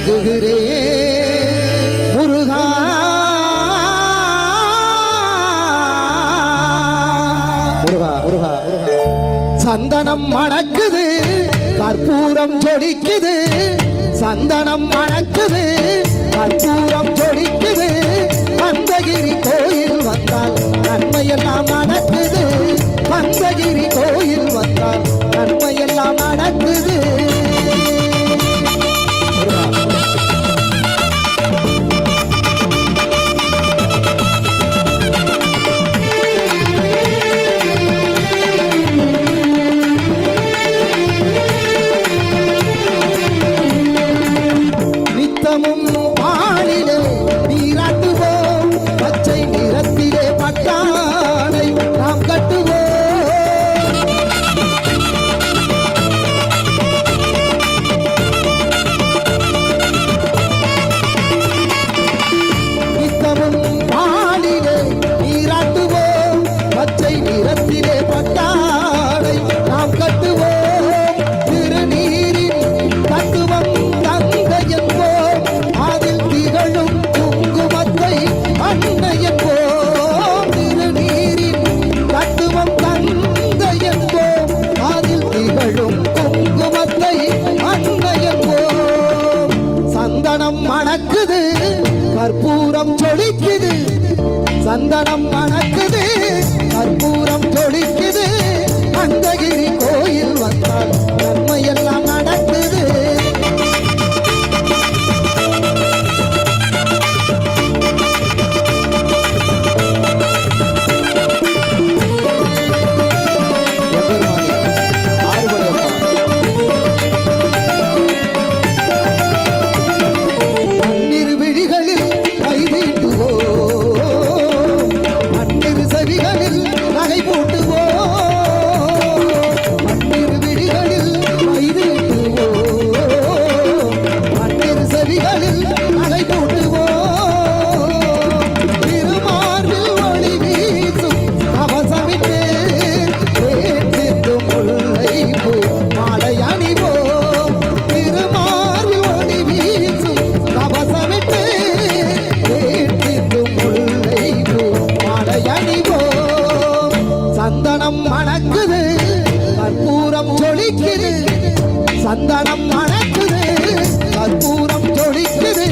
வணங்குகிறேன் முருகா. முருகா முருகா முருகா. சந்தனம் மணக்குது, கற்பூரம் ஜொலிக்குது, சந்தனம் மணக்குது, கற்பூரம் ஜொலிக்குது. கந்தகிரி கோயில் வந்தால் நன்மையெல்லாம் நடக்குது, கந்தகிரி கோயில் வந்தால் நன்மையெல்லாம் நடக்குது. கற்பூரம் ஜொலிக்குது, சந்தனம் மணக்குது, கற்பூரம் ஜொலிக்குது. கந்தகிரி கோயில் வந்தால் நன்மையெல்லாம் நடக்குது. சந்தனம் மணக்குது, கற்பூரம் ஜொலிக்குது, சந்தனம் மணக்குது, கற்பூரம் ஜொலிக்குது.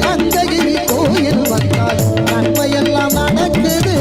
கந்தகிரி கோயில் வந்தால் நன்மையெல்லாம் நடக்குது.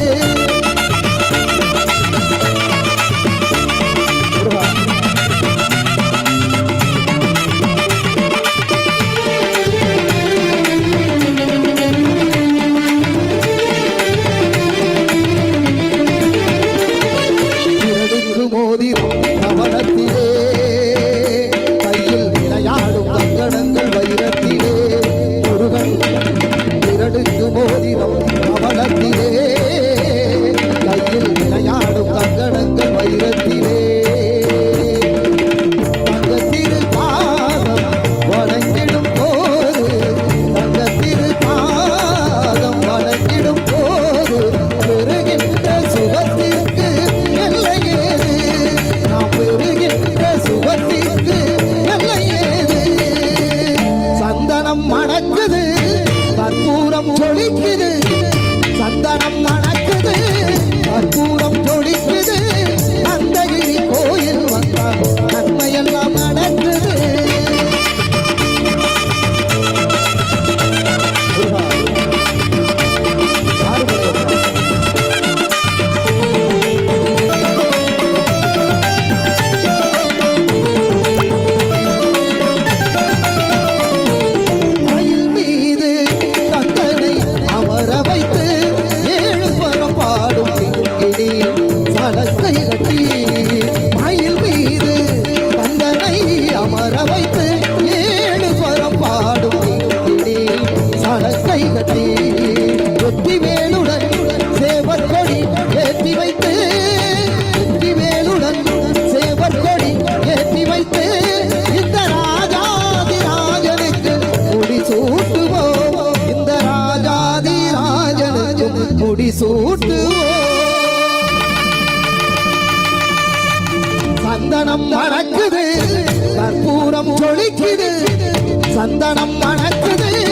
கற்பூரம் ஜொலிக்குது, சந்தனம் மணக்குது, கற்பூரம் ஜொலிக்குது. கந்தகிரி கோயில் வந்தால் நன்மையெல்லாம் நடக்குது. மயில் மீது கந்தனை அமர வைத்து ஏழு பரம் பாடும் சலக்கை கட்டி வெற்றி வேலுடன் சேவர் கொடி ஏற்றி வைத்து, வெற்றி வேலுடன் சேவர் கொடி ஏற்றி வைத்து. இந்த ராஜாதி ராஜனுக்கு முடி சூட்டுவோம், இந்த ராஜாதி ராஜனுக்கு முடி சூட்டுவோம். சந்தனம் மணக்குது, கற்பூரம் ஜொலிக்குது, சந்தனம் மணக்குது